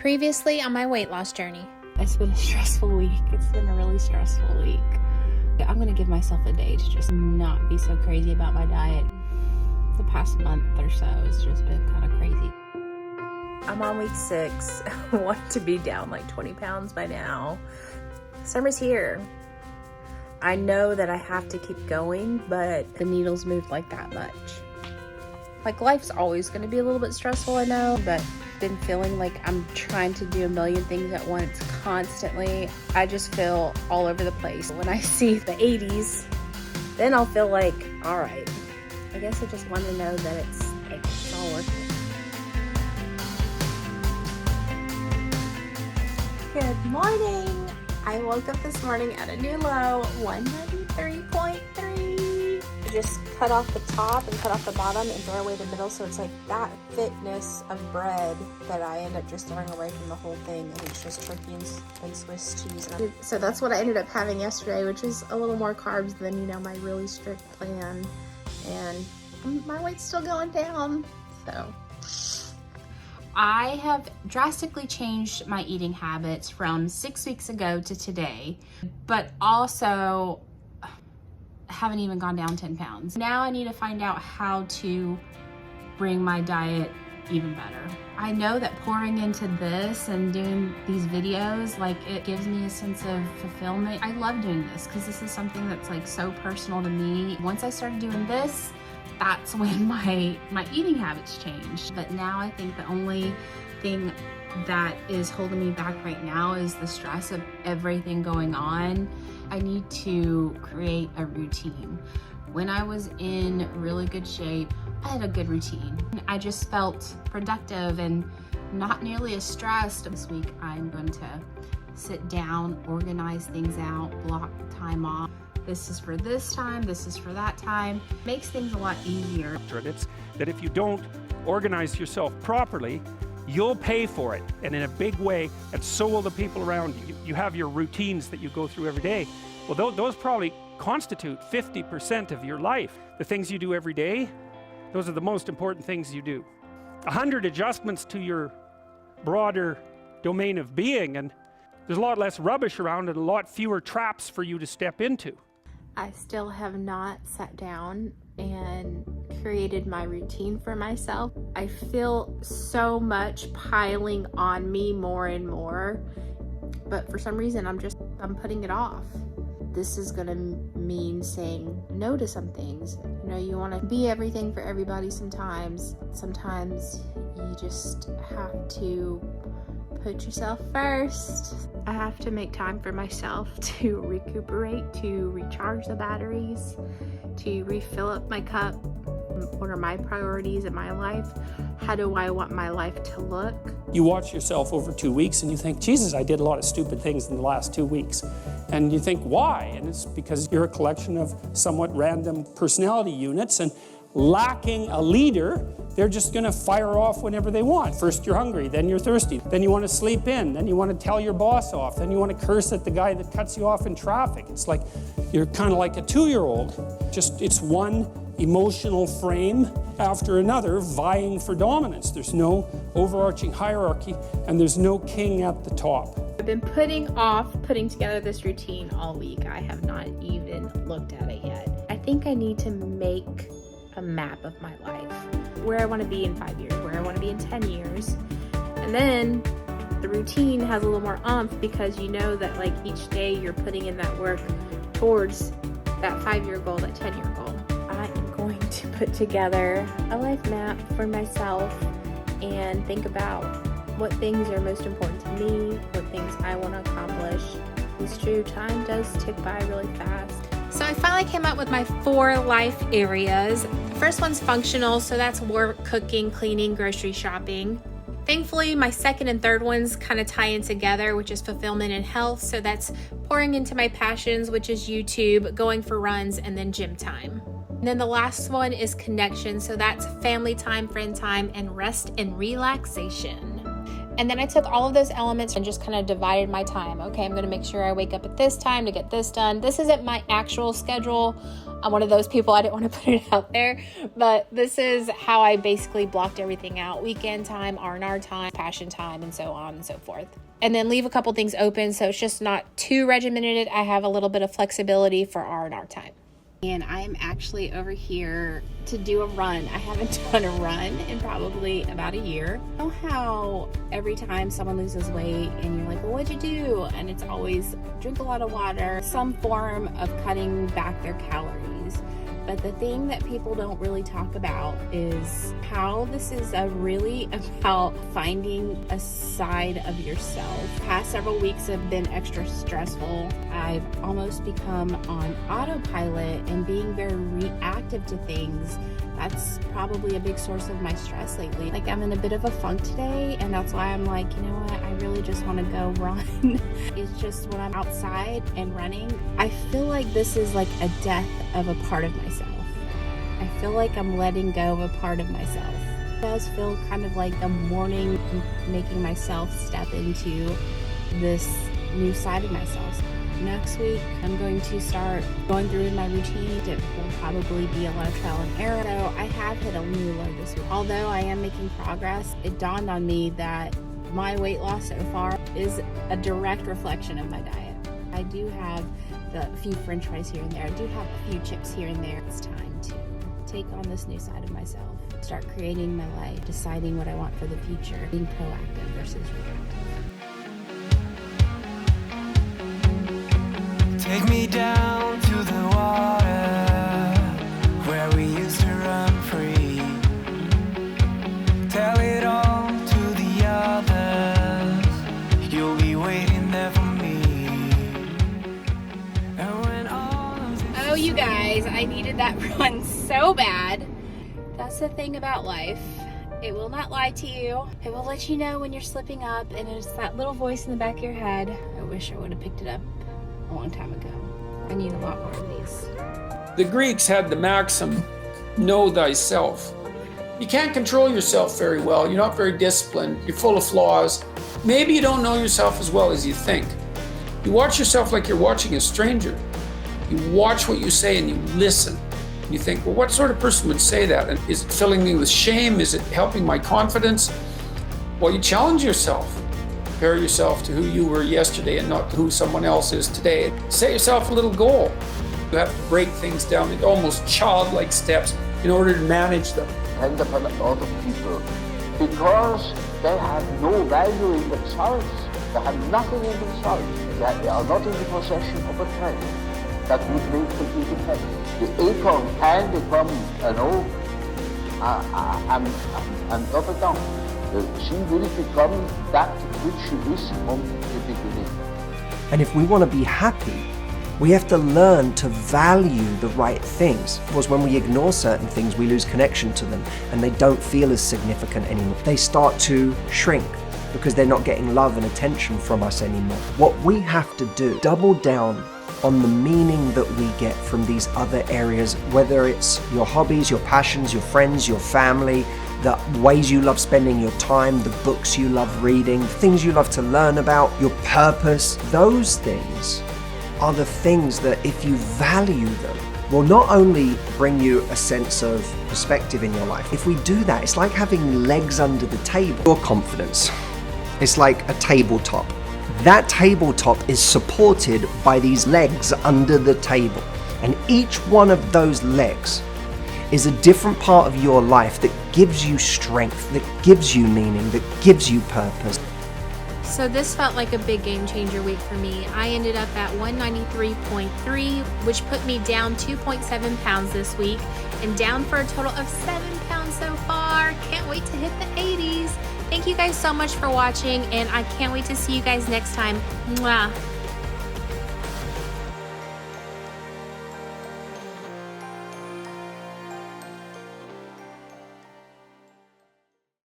Previously on my weight loss journey. It's been a stressful week. It's been a really stressful week. I'm gonna give myself a day to just not be so crazy about my diet. The past month or so has just been kind of crazy. I'm on week 6. I want to be down like 20 pounds by now. Summer's here. I know that I have to keep going, but the needle's moved like that much. Like, life's always going to be a little bit stressful, I know, but been feeling like I'm trying to do a million things at once constantly. I just feel all over the place. When I see the 80s, then I'll feel like, all right, I guess I just want to know that it's all worth it. Good morning. I woke up this morning at a new low, 193.3. Just cut off the top and cut off the bottom and throw away the middle, so it's like that thickness of bread that I end up just throwing away from the whole thing, and it's just turkey and Swiss cheese. So that's what I ended up having yesterday, which is a little more carbs than, you know, my really strict plan, and my weight's still going down. So I have drastically changed my eating habits from 6 weeks ago to today, but also haven't even gone down 10 pounds. Now I need to find out how to bring my diet even better. I know that pouring into this and doing these videos, like, it gives me a sense of fulfillment. I love doing this because this is something that's like so personal to me. Once I started doing this, that's when my eating habits changed. But now I think the only thing that is holding me back right now is the stress of everything going on. I need to create a routine. When I was in really good shape, I had a good routine. I just felt productive and not nearly as stressed. This week I'm going to sit down, organize things out, block time off. This is for this time, this is for that time. Makes things a lot easier. It's that if you don't organize yourself properly, you'll pay for it, and in a big way, and so will the people around you. You have your routines that you go through every day. Well, those probably constitute 50% of your life. The things you do every day, those are the most important things you do. 100 adjustments to your broader domain of being, and there's a lot less rubbish around and a lot fewer traps for you to step into. I still have not sat down and created my routine for myself. I feel so much piling on me more and more, but for some reason I'm putting it off. This is gonna mean saying no to some things. You know, you want to be everything for everybody sometimes. Sometimes you just have to put yourself first. I have to make time for myself to recuperate, to recharge the batteries, to refill up my cup. What are my priorities in my life? How do I want my life to look? You watch yourself over 2 weeks and you think, Jesus, I did a lot of stupid things in the last 2 weeks. And you think, why? And it's because you're a collection of somewhat random personality units, and lacking a leader, they're just going to fire off whenever they want. First you're hungry, then you're thirsty, then you want to sleep in, then you want to tell your boss off, then you want to curse at the guy that cuts you off in traffic. It's like you're kind of like a 2-year-old. Just, it's one emotional frame after another vying for dominance. There's no overarching hierarchy, and there's no king at the top. I've been putting off putting together this routine all week. I have not even looked at it yet. I think I need to make a map of my life, where I want to be in 5 years, where I want to be in 10 years. And then the routine has a little more oomph because you know that, like, each day you're putting in that work towards that 5-year goal, that 10-year goal. I am going to put together a life map for myself and think about what things are most important to me, what things I want to accomplish. It's true, time does tick by really fast. So I finally came up with my 4 life areas. The first one's functional, so that's work, cooking, cleaning, grocery shopping. Thankfully, my second and third ones kind of tie in together, which is fulfillment and health. So that's pouring into my passions, which is YouTube, going for runs, and then gym time. And then the last one is connection. So that's family time, friend time, and rest and relaxation. And then I took all of those elements and just kind of divided my time. Okay, I'm going to make sure I wake up at this time to get this done. This isn't my actual schedule. I'm one of those people, I didn't want to put it out there, but this is how I basically blocked everything out. Weekend time, R&R time, passion time, and so on and so forth. And then leave a couple things open so it's just not too regimented. I have a little bit of flexibility for R&R time. And I'm actually over here to do a run. I haven't done a run in probably about a year. You know how every time someone loses weight and you're like, well, what'd you do? And it's always drink a lot of water, some form of cutting back their calories. But the thing that people don't really talk about is how this is really about finding a side of yourself. The past several weeks have been extra stressful. I've almost become on autopilot and being very reactive to things. That's probably a big source of my stress lately. Like, I'm in a bit of a funk today, and that's why I'm like, you know what, I really just want to go run. It's just when I'm outside and running, I feel like this is like a death of a part of myself. I feel like I'm letting go of a part of myself. It does feel kind of like a mourning, making myself step into this new side of myself. Next week, I'm going to start going through my routine. It will probably be a lot of trial and error. So I have hit a new low this week. Although I am making progress, it dawned on me that my weight loss so far is a direct reflection of my diet. I do have a few french fries here and there. I do have a few chips here and there. It's time to take on this new side of myself. Start creating my life, deciding what I want for the future, being proactive versus reactive. Take me down to the water where we used to run free. Tell it all to the others. You'll be waiting there for me. And when all of this Oh, you guys, I needed that run so bad. That's the thing about life. It will not lie to you. It will let you know when you're slipping up, and it's that little voice in the back of your head. I wish I would have picked it up a long time ago. I need a lot more of these. The Greeks had the maxim, know thyself. You can't control yourself very well. You're not very disciplined. You're full of flaws. Maybe you don't know yourself as well as you think. You watch yourself like you're watching a stranger. You watch what you say and you listen. And you think, well, what sort of person would say that? And is it filling me with shame? Is it helping my confidence? Well, you challenge yourself. Compare yourself to who you were yesterday and not who someone else is today. Set yourself a little goal. You have to break things down into almost childlike steps in order to manage them. Depend upon other people because they have no value in themselves. They have nothing in themselves. They are not in the possession of a treasure that would make them independent. The acorn can become an oak and up and down. She will become that which she is from the beginning. And if we want to be happy, we have to learn to value the right things. Because when we ignore certain things, we lose connection to them and they don't feel as significant anymore. They start to shrink because they're not getting love and attention from us anymore. What we have to do, double down on the meaning that we get from these other areas, whether it's your hobbies, your passions, your friends, your family, the ways you love spending your time, the books you love reading, things you love to learn about, your purpose. Those things are the things that, if you value them, will not only bring you a sense of perspective in your life. If we do that, it's like having legs under the table. Your confidence, it's like a tabletop. That tabletop is supported by these legs under the table. And each one of those legs is a different part of your life that gives you strength, that gives you meaning, that gives you purpose. So this felt like a big game changer week for me. I ended up at 193.3, which put me down 2.7 pounds this week and down for a total of 7 pounds so far. Can't wait to hit the 80s. Thank you guys so much for watching, and I can't wait to see you guys next time. Mwah.